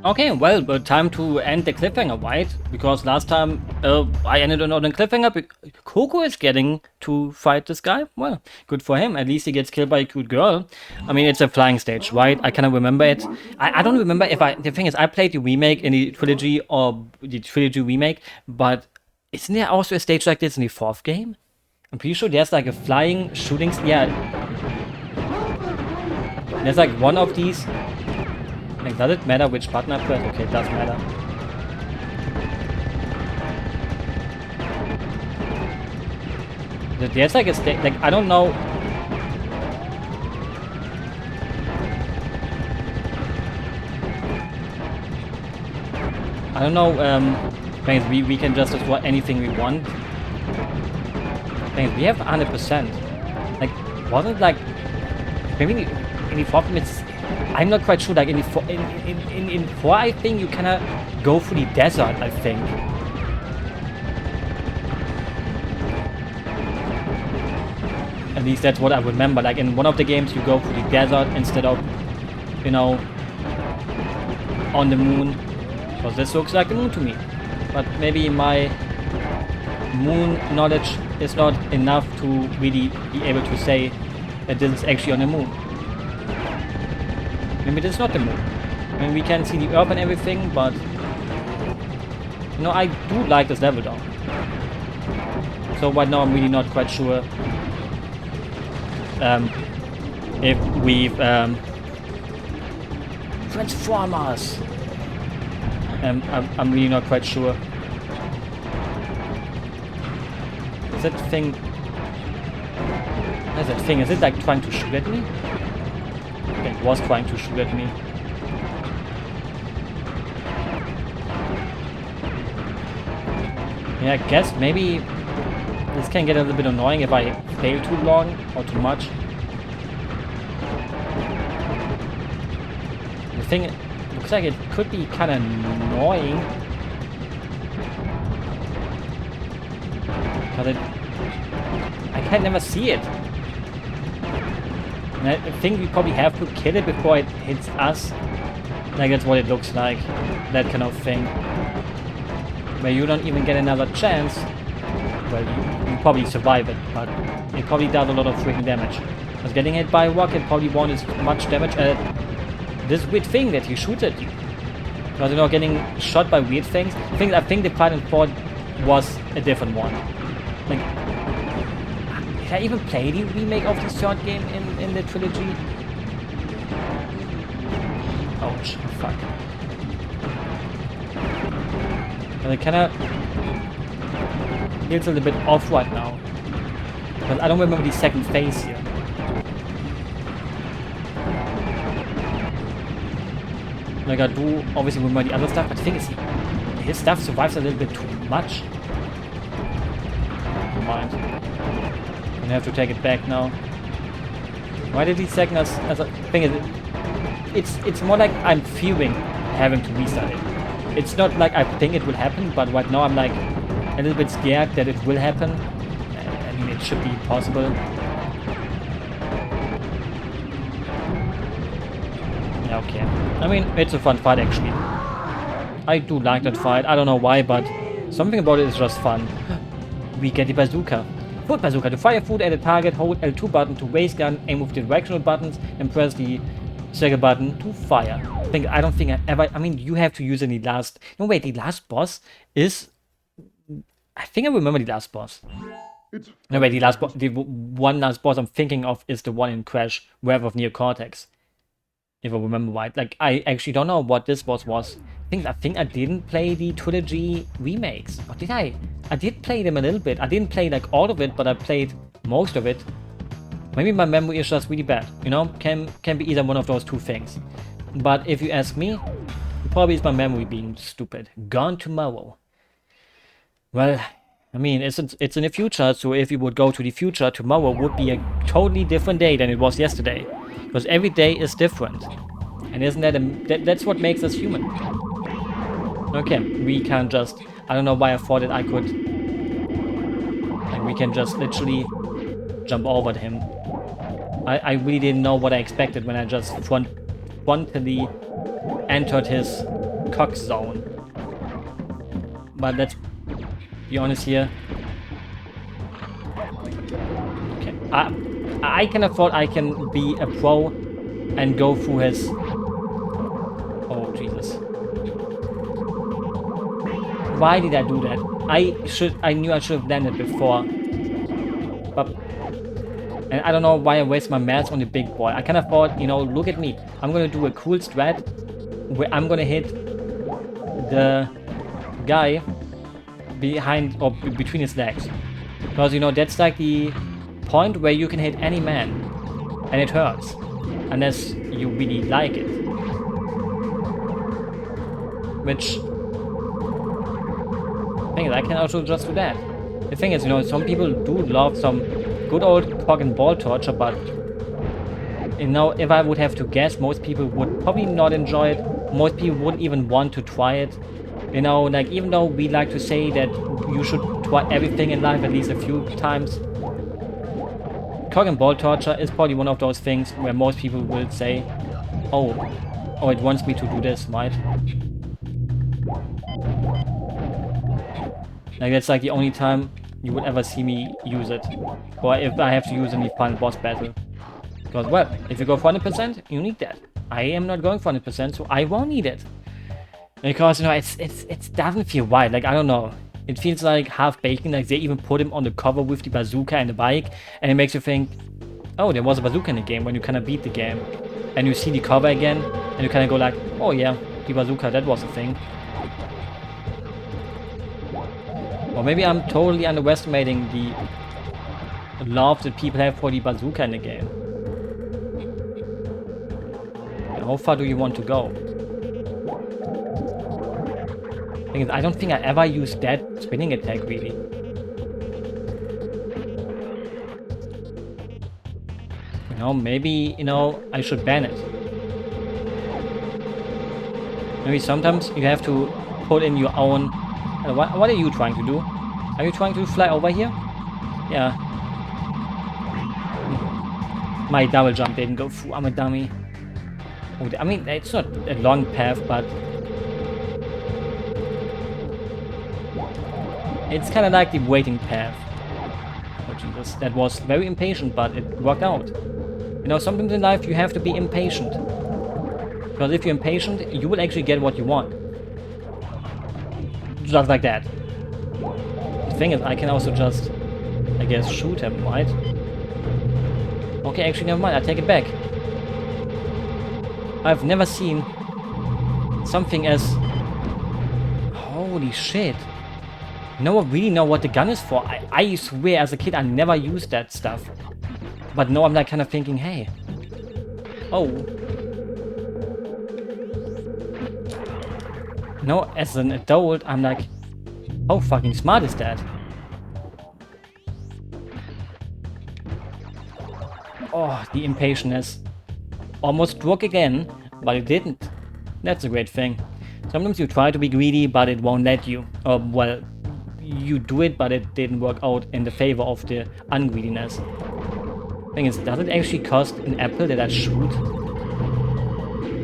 Okay, well, but time to end the cliffhanger, right? Because last time I ended on a cliffhanger. Coco is getting to fight this guy. Well, good for him. At least he gets killed by a cute girl. I mean, it's a flying stage, right? I cannot remember it. I don't remember if I. The thing is, I played the remake in the trilogy or the trilogy remake, but isn't there also a stage like this in the fourth game? I'm pretty sure there's like a flying shooting. Yeah, there's like one of these. Like, does it matter which button I press? Okay, it does matter. There's like a state, like, I don't know. I don't know, things we can just destroy anything we want. Things we have 100%. Like, wasn't like, maybe in the fourth game it's, I'm not quite sure, like in the 4 I think you cannot go through the desert, I think. At least that's what I remember. Like in one of the games you go through the desert instead of, you know, on the moon. Because this looks like the moon to me. But maybe my moon knowledge is not enough to really be able to say that this is actually on the moon. Maybe this is not the moon. I mean, we can see the Earth and everything, but you know, I do like this level though. So right now I'm really not quite sure if we've Transformers. I'm really not quite sure. Is that thing? What is that thing? Is it like trying to shoot at me? Okay, it was trying to shoot at me. Yeah, I guess maybe this can get a little bit annoying if I fail too long or too much. The thing looks like it could be kind of annoying. Because I can never see it. And I think we probably have to kill it before it hits us. Like that's what it looks like. That kind of thing. Where you don't even get another chance. Well, you probably survive it, but it probably does a lot of freaking damage. Because getting hit by a rocket probably won't as much damage as this weird thing that he shoots at you. Because, you know, getting shot by weird things. I think the Final Four was a different one. Like, did I even play the remake of the third game in the trilogy? Ouch, fuck. And it kinda feels a little bit off right now. Because I don't remember the second phase here. Like I do obviously remember the other stuff, but the thing is his stuff survives a little bit too much. Never mind. I have to take it back now. Why did he second us as a thing is it's more like I'm fearing having to restart it. It's not like I think it will happen, but right now I'm like a little bit scared that it will happen. I mean, it should be possible. Yeah, okay. I mean, it's a fun fight actually. I do like that fight. I don't know why, but something about it is just fun. We get the bazooka. Food bazooka. To fire food at a target, hold L2 button to raise gun, aim with the directional buttons, and press the second button to fire. I don't think I ever. I mean, you have to use in the last. No, wait. The last boss is. I think I remember the last boss. No, wait. The one last boss I'm thinking of is the one in Crash, Wrath of Neo Cortex. If I remember right. Like, I actually don't know what this boss was. I think I didn't play the trilogy remakes. Or did I? I did play them a little bit. I didn't play like all of it, but I played most of it. Maybe my memory is just really bad. You know, can be either one of those two things. But if you ask me, probably it's my memory being stupid. Gone tomorrow. Well, I mean, it's in the future, so if you would go to the future, tomorrow would be a totally different day than it was yesterday. Because every day is different. And isn't that that's what makes us human. Okay, we can just... I don't know why I thought that I could... Like, we can just literally jump over to him. I really didn't know what I expected when I just frontally entered his cock zone. But let's be honest here. Okay, I can afford. I can be a pro and go through his. Oh Jesus! Why did I do that? I knew I should have landed before. But and I don't know why I waste my mats on the big boy. I can afford. You know, look at me. I'm gonna do a cool strat where I'm gonna hit the guy behind or between his legs, because you know that's like the point where you can hit any man and it hurts unless you really like it, which thing is I can also just do that. The thing is, you know, some people do love some good old cock and ball torture, but you know, if I would have to guess, most people would probably not enjoy it. Most people wouldn't even want to try it. You know, like, even though we like to say that you should try everything in life at least a few times, cock and ball torture is probably one of those things where most people will say, oh, it wants me to do this, right? Like, that's like the only time you would ever see me use it. Or if I have to use it in the final boss battle. Because, well, if you go for 100%, you need that. I am not going for 100%, so I won't need it. Because, you know, it doesn't feel right. Like, I don't know. It feels like half-baked. Like, they even put him on the cover with the bazooka and the bike. And it makes you think, oh, there was a bazooka in the game when you kind of beat the game. And you see the cover again. And you kind of go like, oh, yeah, the bazooka, that was a thing. Or maybe I'm totally underestimating the love that people have for the bazooka in the game. And how far do you want to go? Thing is, I don't think I ever used that spinning attack, really. You know, maybe, you know, I should ban it. Maybe sometimes you have to put in your own... What are you trying to do? Are you trying to fly over here? Yeah. My double jump didn't go through. I'm a dummy. Oh, I mean, it's not a long path, but... it's kind of like the waiting path. Oh Jesus, that was very impatient, but it worked out. You know, sometimes in life you have to be impatient. Because if you're impatient, you will actually get what you want. Just like that. The thing is, I can also just, I guess, shoot him, right? Okay, actually, never mind, I take it back. I've never seen something as... holy shit. No one really know what the gun is for. I swear, as a kid, I never used that stuff. But now I'm like kind of thinking, hey. Oh. No, as an adult, I'm like, how fucking smart is that? Oh, the impatience. Almost broke again, but it didn't. That's a great thing. Sometimes you try to be greedy, but it won't let you. Or, well, you do it, but it didn't work out in the favor of the ungreediness. Thing is, does it actually cost an apple that I shoot?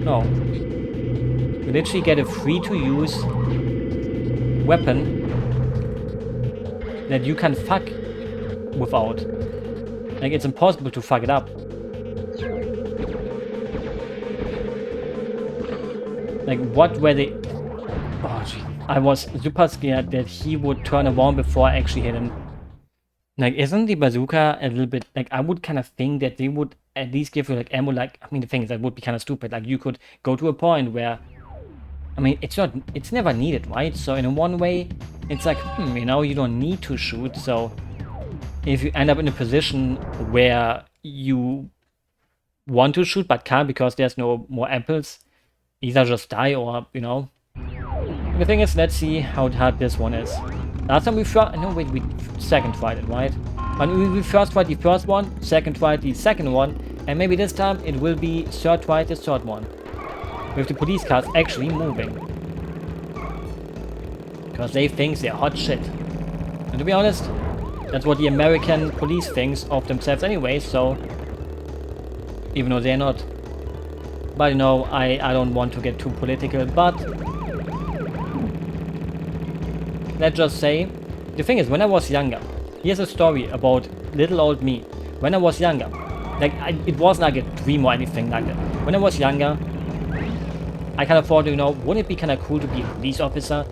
No. You literally get a free-to-use weapon that you can fuck without. Like, it's impossible to fuck it up. Like, what were they... oh, gee. I was super scared that he would turn around before I actually hit him. Like, isn't the bazooka a little bit... like, I would kind of think that they would at least give you, like, ammo, like... I mean, the thing is, that would be kind of stupid. Like, you could go to a point where... I mean, it's never needed, right? So, in one way, it's like, you know, you don't need to shoot, so... if you end up in a position where you want to shoot but can't because there's no more apples, either just die or, you know... the thing is, let's see how hard this one is. Last time we first... no, wait, we second tried it, right? When we first tried the first one, second tried the second one, and maybe this time it will be third tried the third one. With the police cars actually moving. Because they think they're hot shit. And to be honest, that's what the American police thinks of themselves anyway, so... even though they're not. But you know, I don't want to get too political, but... let's just say, the thing is, when I was younger, here's a story about little old me. When I was younger, like, it wasn't like a dream or anything like that. When I was younger, I kind of thought, you know, wouldn't it be kind of cool to be a police officer?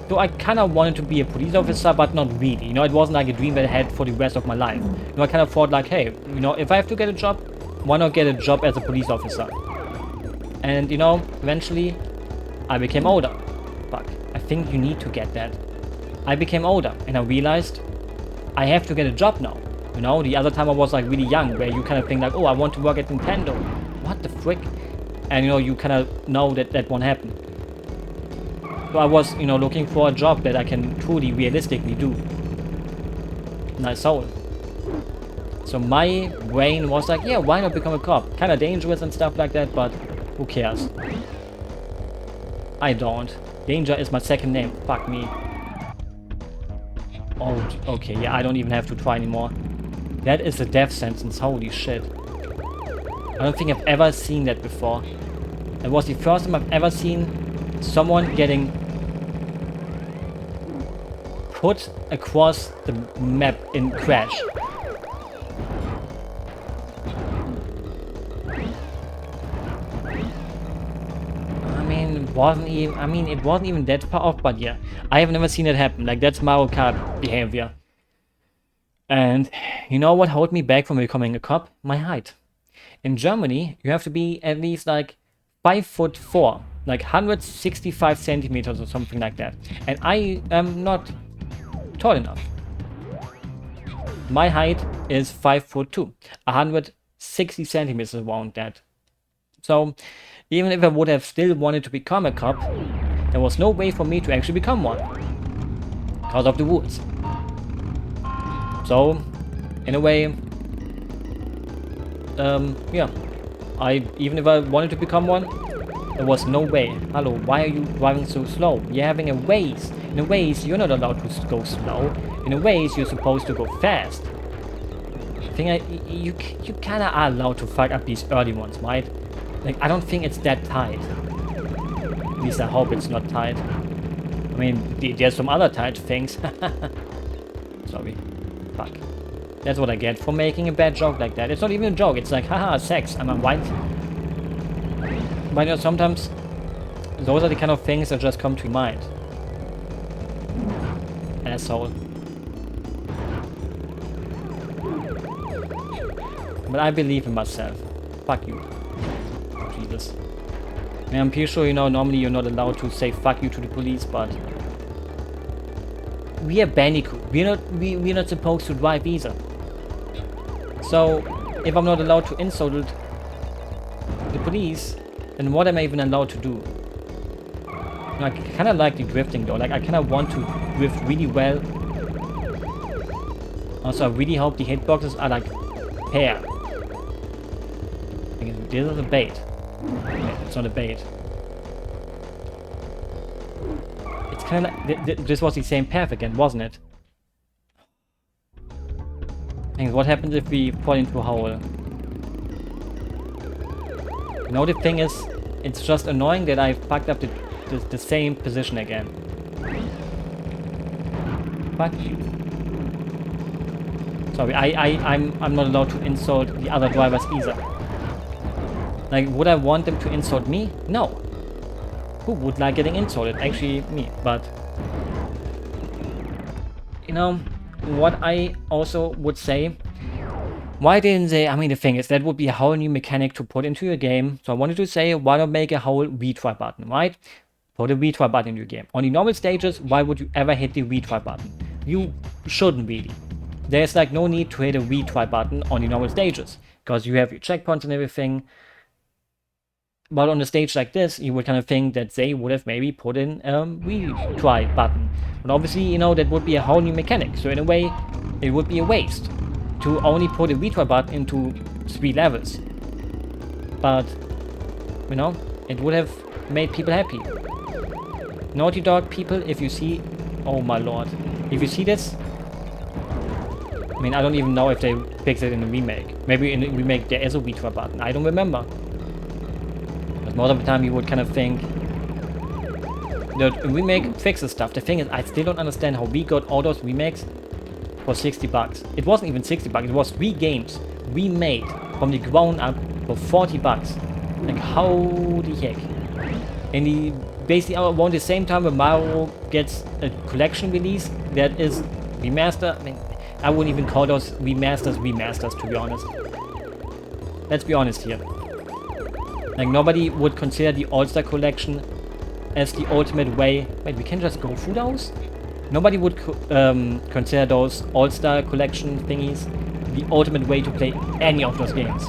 So I kind of wanted to be a police officer, but not really. You know, it wasn't like a dream that I had for the rest of my life. You know, I kind of thought like, hey, you know, if I have to get a job, why not get a job as a police officer? And, you know, eventually, I became older. Fuck, I think you need to get that. I became older, and I realized I have to get a job now. You know, the other time I was like really young, where you kind of think like, oh, I want to work at Nintendo. What the frick? And, you know, you kind of know that that won't happen. So I was, you know, looking for a job that I can truly, realistically do. Nice soul. So my brain was like, yeah, why not become a cop? Kind of dangerous and stuff like that, but who cares? I don't. Danger is my second name. Fuck me. Oh, okay, yeah, I don't even have to try anymore. That is a death sentence, holy shit. I don't think I've ever seen that before. It was the first time I've ever seen someone getting put across the map in Crash. It wasn't even that far off, but yeah, I have never seen it happen. Like, that's Mario Kart behavior. And you know what held me back from becoming a cop? My height. In Germany, you have to be at least like 5'4", like 165 centimeters or something like that. And I am not tall enough. My height is 5'2", 160 centimeters around that. So even if I would have still wanted to become a cop, there was no way for me to actually become one because of the rules. So, in a way, yeah, even if I wanted to become one, there was no way. Hello, why are you driving so slow? You're having a race. In a race, you're not allowed to go slow. In a race, you're supposed to go fast. You kind of are allowed to fuck up these early ones, right? Like, I don't think it's that tight. At least I hope it's not tight. I mean, there's some other tight things. Sorry. Fuck. That's what I get for making a bad joke like that. It's not even a joke. It's like, haha, sex. Am I white? But you know, sometimes those are the kind of things that just come to mind. Asshole. But I believe in myself. Fuck you. Jesus. I mean, I'm pretty sure, you know, normally you're not allowed to say fuck you to the police, but we are Bandicoot. We're not supposed to drive either. So if I'm not allowed to insult the police, then what am I even allowed to do? I kind of like the drifting though. Like, I kind of want to drift really well. Also, I really hope the hitboxes are like fair. This is a bait. Okay, it's not a bait. It's kind of like this was the same path again, wasn't it? And what happens if we fall into a hole? You know, the thing is, it's just annoying that I fucked up the same position again. Fuck you. Sorry, I'm not allowed to insult the other drivers either. Like, would I want them to insult me? No. Who would like getting insulted? Actually, me. But, you know, what I also would say, why didn't they, I mean, the thing is, that would be a whole new mechanic to put into your game. So I wanted to say, why not make a whole retry button, right? Put a retry button in your game. On the normal stages, why would you ever hit the retry button? You shouldn't really. There's like no need to hit a retry button on the normal stages, because you have your checkpoints and everything. But on a stage like this, you would kind of think that they would have maybe put in a retry button. But obviously, you know, that would be a whole new mechanic. So in a way, it would be a waste to only put a retry button into 3 levels. But, you know, it would have made people happy. Naughty Dog people, if you see... Oh my lord. If you see this... I mean, I don't even know if they fixed it in the remake. Maybe in the remake there is a retry button. I don't remember. Most of the time you would kind of think, The remake fixes stuff. The thing is, I still don't understand how we got all those remakes for 60 bucks. It wasn't even 60 bucks. It was 3 games we made from the ground up for 40 bucks. Like, how the heck? And the basically around the same time when Mario gets a collection release that is remaster. I mean, I wouldn't even call those remasters, to be honest. Let's be honest here. Like, nobody would consider the All-Star Collection as the ultimate way. Wait, we can just go through those? Nobody would consider those All-Star Collection thingies the ultimate way to play any of those games.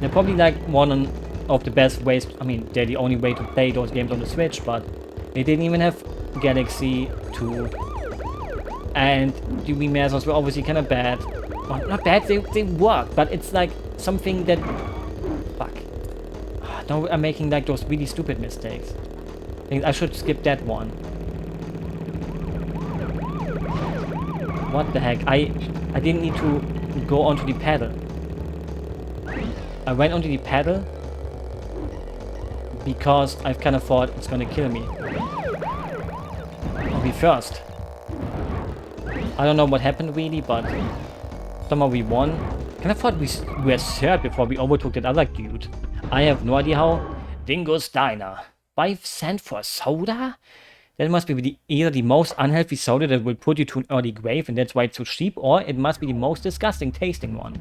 They're probably like one of the best ways. I mean, they're the only way to play those games on the Switch, but they didn't even have Galaxy 2. And the remasters were obviously kind of bad. Well, not bad, they work, but it's like something that... Fuck. Now I'm making like those really stupid mistakes. I think I should skip that one. What the heck? I didn't need to go onto the pedal. I went onto the pedal because I kind of thought it's gonna kill me. I'll be first. I don't know what happened really, but somehow we won. Kind of thought we were third before we overtook that other dude. I have no idea how. Dingo's Diner. 5 cents for soda? That must be either the most unhealthy soda that will put you to an early grave and that's why it's so cheap, or it must be the most disgusting tasting one.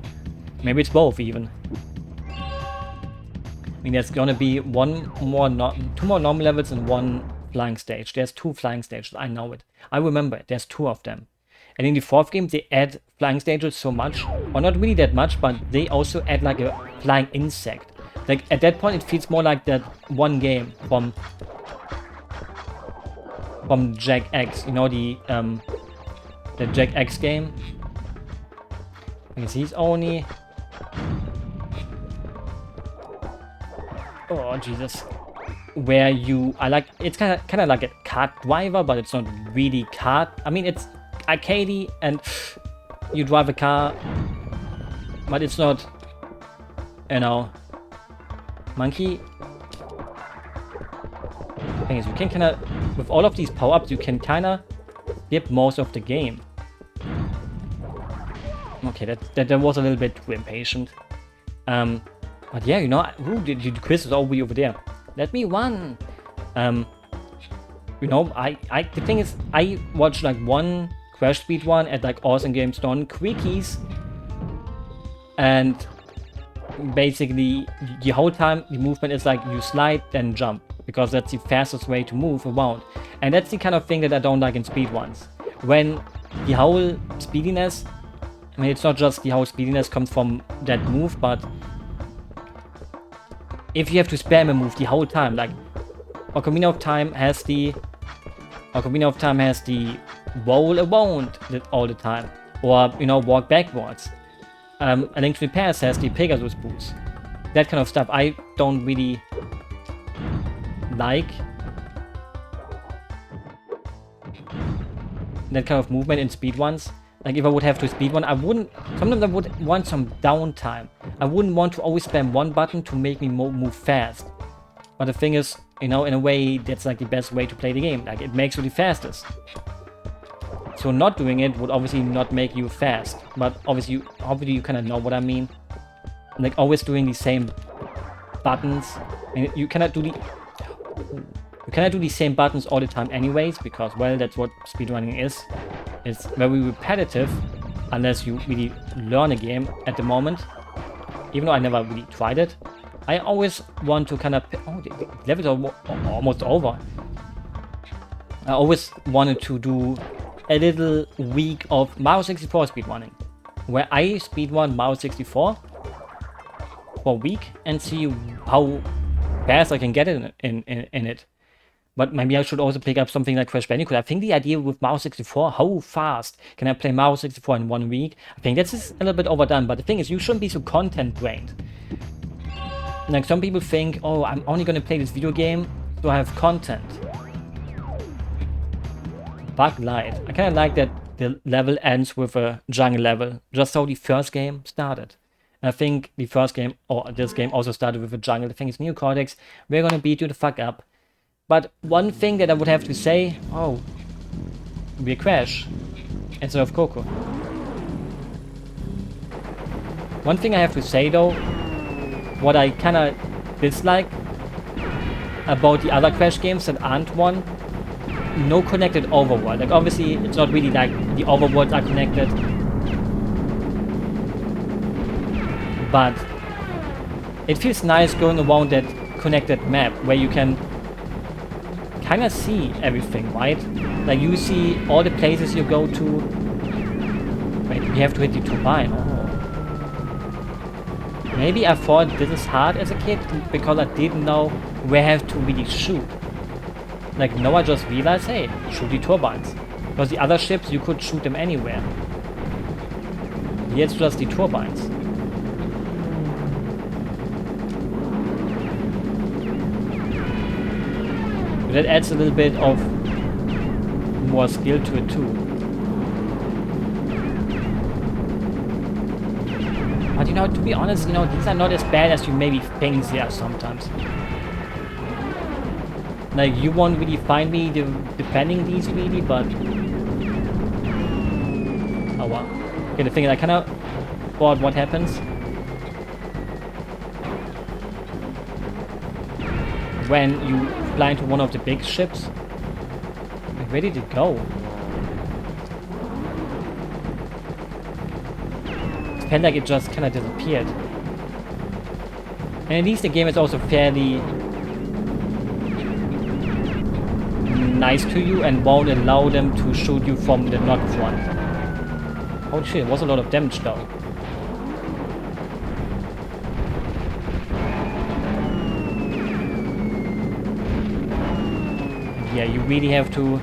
Maybe it's both even. I mean, there's gonna be two more normal levels and 1 flying stage. There's 2 flying stages, I know it. I remember it, there's 2 of them. And in the 4th game, they add flying stages so much, or not really that much, but they also add like a flying insect. Like, at that point, it feels more like that one game from Jack X, you know, the Jack X game. Because he's only... Oh, Jesus. Where you... it's kind of like a kart driver, but it's not really kart. I mean, it's arcadey and you drive a car, but it's not, you know, monkey. Thing is, you can kind of, with all of these power-ups, you can kind of skip most of the game. Okay, that was a little bit too impatient. But yeah, you know, the quiz is all the way over there. Let me run. You know, the thing is, I watched like one Crash speed one at like Awesome Games Done Quickies, and basically the whole time the movement is like you slide then jump, because that's the fastest way to move around. And that's the kind of thing that I don't like in speedruns. When the whole speediness, I mean, it's not just the whole speediness comes from that move, but if you have to spam a move the whole time, like Ocarina of Time has the roll around all the time, or, you know, walk backwards. A Link to the Past has the Pegasus boost. That kind of stuff I don't really like. That kind of movement in speedruns. Like, if I would have to speedrun, sometimes I would want some downtime. I wouldn't want to always spam one button to make me move fast. But the thing is, you know, in a way, that's like the best way to play the game. Like, it makes you the fastest. So not doing it would obviously not make you fast. But obviously you kind of know what I mean. Like, always doing the same buttons. And you cannot do the same buttons all the time anyways, because, well, that's what speedrunning is. It's very repetitive, unless you really learn a game at the moment. Even though I never really tried it. I always want to kind of... Oh, the levels are almost over. I always wanted to do a little week of Mario 64 speedrunning, where I speedrun Mario 64 for a week and see how fast I can get in it. But maybe I should also pick up something like Crash Bandicoot. I think the idea with Mario 64, how fast can I play Mario 64 in 1 week? I think that's a little bit overdone, but the thing is, you shouldn't be so content-drained. Like, some people think, oh, I'm only gonna play this video game to have content. Bug light. I kinda like that the level ends with a jungle level, just how the first game started. And I think the first game, or this game, also started with a jungle. The thing is, New Cortex, we're gonna beat you the fuck up. But one thing that I would have to say, oh, we crash instead of Coco. One thing I have to say though, what I kinda dislike about the other Crash games that aren't one, no connected overworld. Like obviously it's not really like the overworlds are connected, but it feels nice going around that connected map where you can kind of see everything, right? Like you see all the places you go to. Wait, we have to hit the turbine. Oh. Maybe I thought this is hard as a kid because I didn't know where I have to really shoot. Like now I just realized, hey, shoot the turbines. Because the other ships you could shoot them anywhere. Here it's just the turbines. That adds a little bit of more skill to it too. But you know, to be honest, you know, these are not as bad as you maybe think they are sometimes. Like, you won't really find me defending these really, but... Oh wow. Okay, the thing is, I kinda thought what happens when you fly into one of the big ships. Where did it go? It felt like it just kind of disappeared. And at least the game is also fairly nice to you and won't allow them to shoot you from the not front. Holy shit, it was a lot of damage though. Yeah, you really have to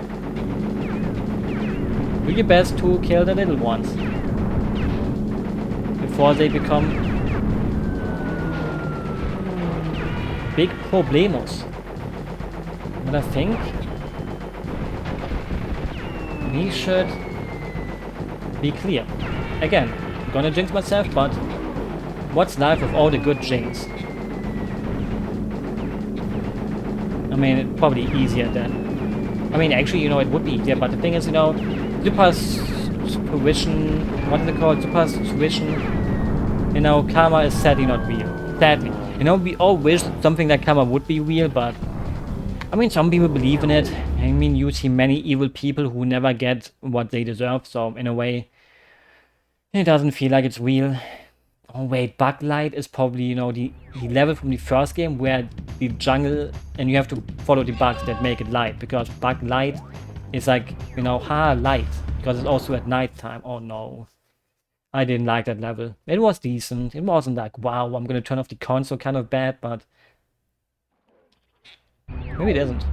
do your best to kill the little ones before they become big problemos. But I think we should be clear. Again, I'm gonna jinx myself, but what's life with all the good jinx? I mean, it's probably easier than... I mean, actually, you know, it would be easier, but the thing is, you know, superstition... What is it called? Superstition... You know, karma is sadly not real. Sadly. You know, we all wish something like karma would be real, but... I mean, some people believe in it. I mean, you see many evil people who never get what they deserve, so in a way, it doesn't feel like it's real. Oh wait, Bug Light is probably, you know, the level from the first game where the jungle, and you have to follow the bugs that make it light, because Bug Light is like, you know, light, because it's also at night time. Oh no. I didn't like that level. It was decent. It wasn't like, wow, I'm gonna turn off the console kind of bad, but maybe it isn't.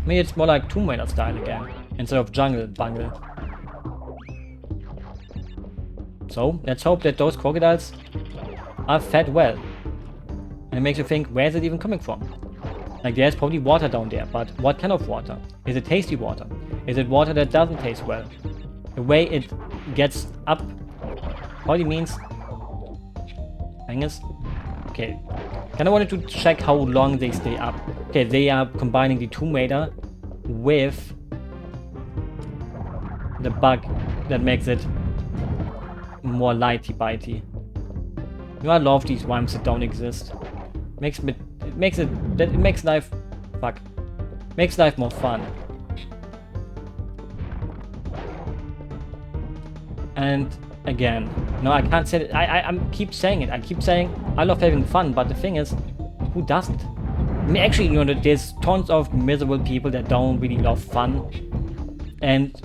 Maybe it's more like Tomb Raider style again, instead of jungle bungle. So, let's hope that those crocodiles are fed well. And it makes you think, where is it even coming from? Like, there's probably water down there, but what kind of water? Is it tasty water? Is it water that doesn't taste well? The way it gets up probably means... Hang on. Okay. Kinda wanted to check how long they stay up. Okay, they are combining the Tomb Raider with the bug that makes it more lighty-bitey. You know, I love these rhymes that don't exist. Makes life more fun. And again, no, I can't say it. I keep saying it. I keep saying I love having fun, but the thing is, who doesn't? I mean, actually, you know, there's tons of miserable people that don't really love fun, and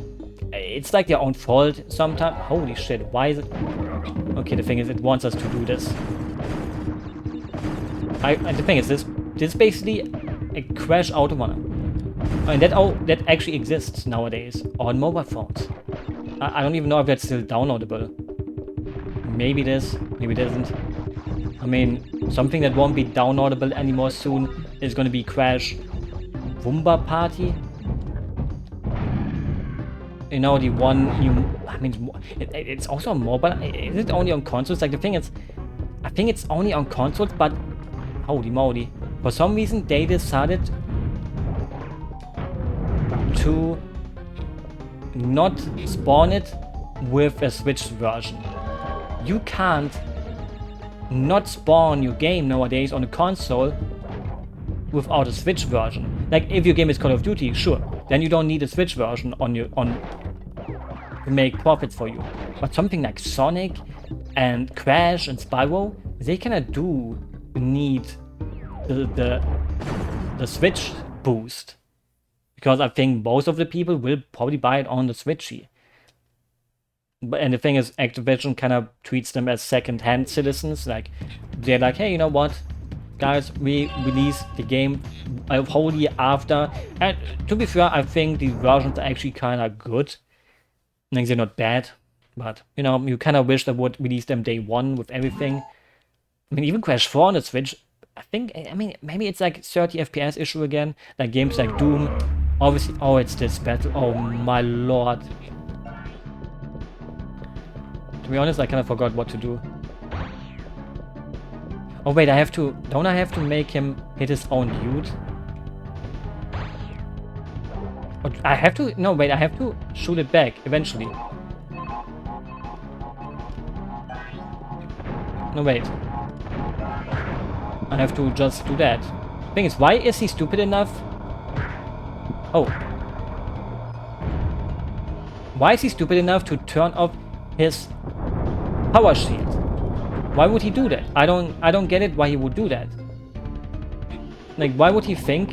it's like their own fault sometimes. Holy shit, why is it? Okay, the thing is, it wants us to do this. And the thing is, this is basically a Crash Automata. And that actually exists nowadays on mobile phones. I don't even know if that's still downloadable. Maybe it is, maybe it isn't. I mean, something that won't be downloadable anymore soon is gonna be Crash Wumba Party. You know, the one you... I mean, it's also on mobile. Is it only on consoles? Like, the thing is, I think it's only on consoles, but... Holy moly. For some reason, they decided to not spawn it with a Switch version. You can't not spawn your game nowadays on a console without a Switch version. Like, if your game is Call of Duty, sure, then you don't need a Switch version to make profit for you. But something like Sonic and Crash and Spyro, they kinda do need the Switch boost. Because I think most of the people will probably buy it on the Switchy. And the thing is, Activision kind of treats them as second-hand citizens. Like, they're like, hey, you know what, guys, we release the game a whole year after. And to be fair, I think the versions are actually kind of good. I think they're not bad, but, you know, you kind of wish they would release them day one with everything. I mean, even Crash 4 on the Switch, I mean, maybe it's like 30 FPS issue again. Like games like Doom, obviously. Oh, it's this battle. Oh my lord. To be honest, I kind of forgot what to do. Oh wait, don't I have to make him hit his own dude? Or I have to, no wait, I have to shoot it back eventually. No wait. I have to just do that. Thing is, why is he stupid enough? Oh. Why is he stupid enough to turn off his power shield? Why would he do that? I don't get it why he would do that. Like, why would he think?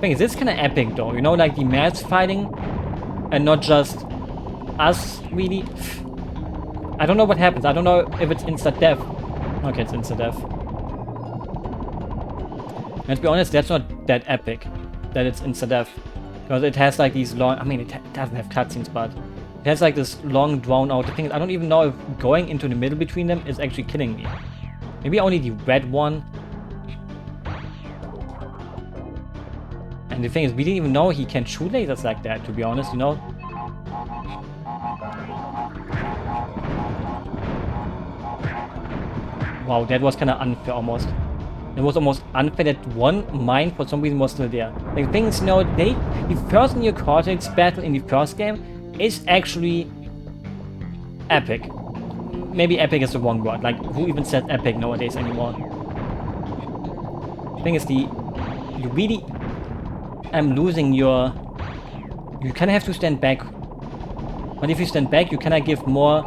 Thing is, this kind of epic though, you know, like the mass fighting and not just us really. I don't know what happens. I don't know if it's instant death. Okay, it's instant death. Let's be honest, that's not that epic that it's instant death. Because it has like these long, I mean, it doesn't have cutscenes, but it has like this long drawn out thing. I don't even know if going into the middle between them is actually killing me. Maybe only the red one. And the thing is, we didn't even know he can shoot lasers like that, to be honest, you know? Wow, that was kind of unfair almost. It was almost unfair that one mine for some reason was still there. Like, things, you know, the first Neo-Cortex battle in the first game is actually epic. Maybe epic is the wrong word. Like, who even says epic nowadays anymore? Thing is, you really am losing your. You kind of have to stand back. But if you stand back, you kind of give more.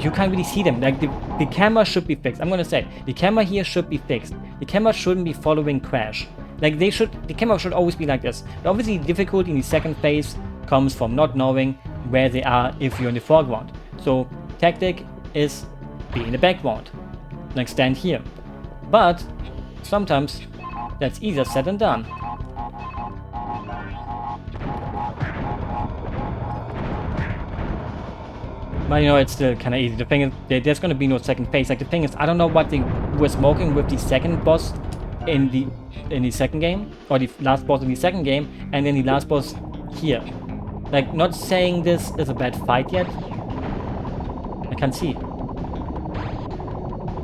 You can't really see them. Like, the camera should be fixed. I'm gonna say the camera here should be fixed. The camera shouldn't be following Crash. Like, the camera should always be like this. But obviously, the difficulty in the second phase comes from not knowing where they are if you're in the foreground. So tactic is be in the background, like stand here. But sometimes that's easier said than done. But you know, it's still kind of easy. The thing is, there's going to be no second phase. Like, the thing is, I don't know what they were smoking with the second boss in the second game, or the last boss in the second game, and then the last boss here. Like, not saying this is a bad fight yet. I can't see.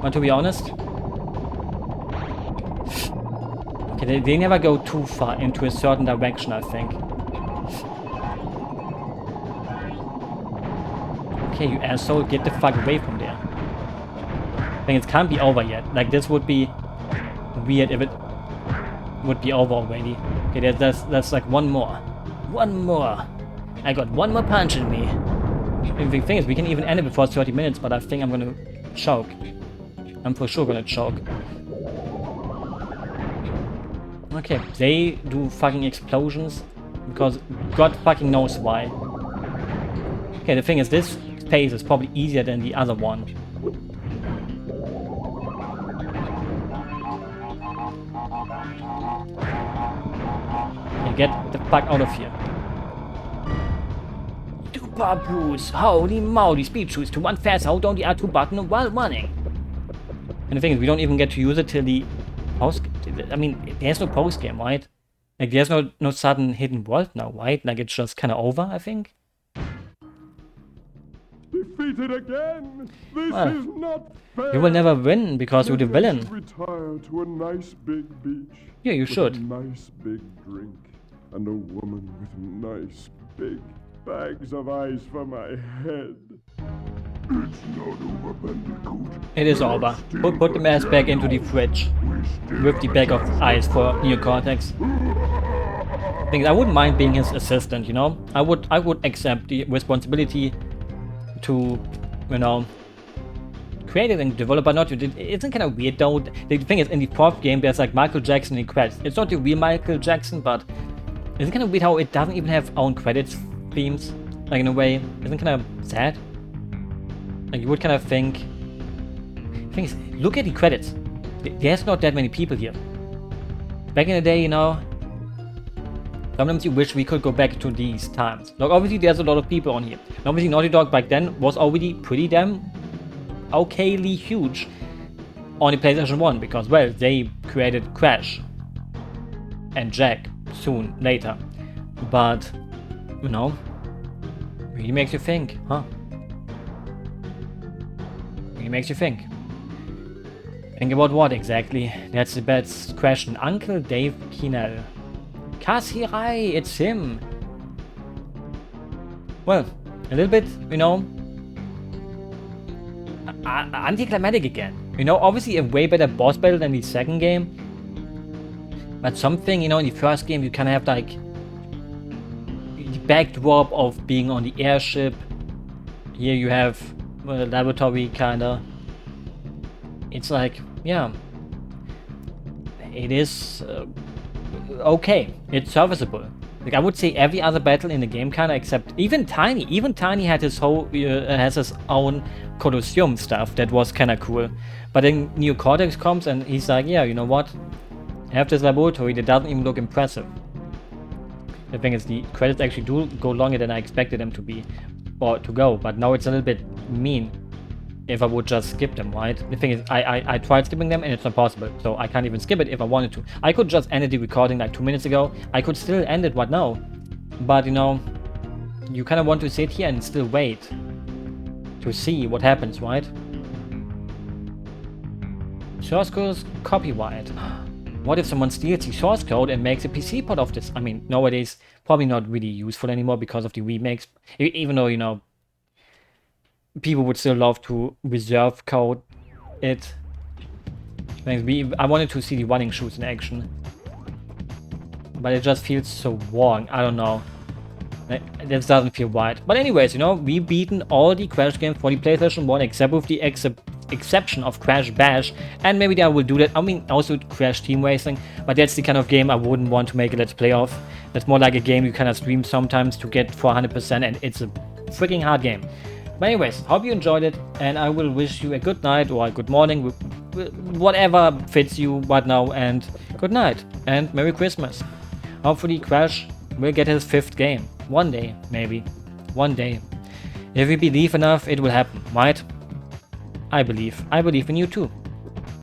But to be honest, okay, they never go too far into a certain direction, I think. Okay, you asshole, get the fuck away from there. I think it can't be over yet. Like, this would be weird if it would be over already. Okay, that's like one more. One more. I got one more punch in me. The thing is, we can even end it before 30 minutes, but I think I'm gonna choke. I'm for sure gonna choke. Okay, they do fucking explosions because God fucking knows why. Okay, the thing is, this phase is probably easier than the other one. Okay, get the fuck out of here. Super boost! Holy moly, speed shoots to one fast hold on the R2 button while running. And the thing is, we don't even get to use it till the post. I mean, there's no post game, right? Like, there's no sudden hidden world now, right? Like, it's just kind of over, I think. Defeat defeated again. This Well, is not fair. you will never win because you're the Maybe I villain. should retire to a nice big beach. Yeah, you with should. A nice big drink and a woman with nice big bags of ice for my head. It's not over, Bandicoot. It is over. Put the mask back into the fridge with the bag of ice for Neocortex. Things I wouldn't mind being his assistant, you know. I would accept the responsibility to, you know, create it and develop, but not. Isn't kind of weird though. The thing is, in the fourth game, there's like Michael Jackson in credits. It's not the real Michael Jackson, but isn't kind of weird how it doesn't even have own credits themes. Like in a way, isn't kind of sad. Like you would kind of think. Thing is, look at the credits. There's not that many people here. Back in the day, you know. Sometimes you wish we could go back to these times. Like obviously there's a lot of people on here. And obviously Naughty Dog back then was already pretty damn okayly huge on the PlayStation 1 because, well, they created Crash and Jack soon later. But, you know, really makes you think, huh? Really makes you think. Think about what exactly? That's the best question. Uncle Dave Kinel. Kasirai, it's him. Well, a little bit, you know, anticlimactic again. You know, obviously a way better boss battle than the second game. But something, you know, in the first game you kind of have like the backdrop of being on the airship. Here you have a laboratory kinda. It's like, yeah, it is okay. It's serviceable. Like I would say every other battle in the game kinda except even Tiny. Even Tiny had his whole has his own Colosseum stuff that was kinda cool. But then Neocortex comes and he's like, yeah, you know what? I have this laboratory that doesn't even look impressive. The thing is, the credits actually do go longer than I expected them to be, or to go, but now it's a little bit mean if I would just skip them, right? The thing is, I tried skipping them and it's not possible, so I can't even skip it if I wanted to. I could just end the recording like 2 minutes ago. I could still end it right now, but you know, you kind of want to sit here and still wait to see what happens, right? Source code is copyright. What if someone steals the source code and makes a PC port of this? I mean, nowadays, probably not really useful anymore because of the remakes. Even though, you know, people would still love to reserve code it. I wanted to see the running shoes in action. But it just feels so wrong. I don't know. This doesn't feel right. But anyways, you know, we've beaten all the Crash games for the PlayStation 1 except with the exception of Crash Bash, and maybe I will do that. I mean, also Crash Team Racing, but that's the kind of game I wouldn't want to make a Let's Play of. That's more like a game you kind of stream sometimes to get 400%, and it's a freaking hard game. But anyways, hope you enjoyed it, and I will wish you a good night or a good morning, whatever fits you right now, and good night, and Merry Christmas. Hopefully Crash will get his 5th game. One day, maybe. One day. If we believe enough, it will happen, right? I believe. I believe in you too.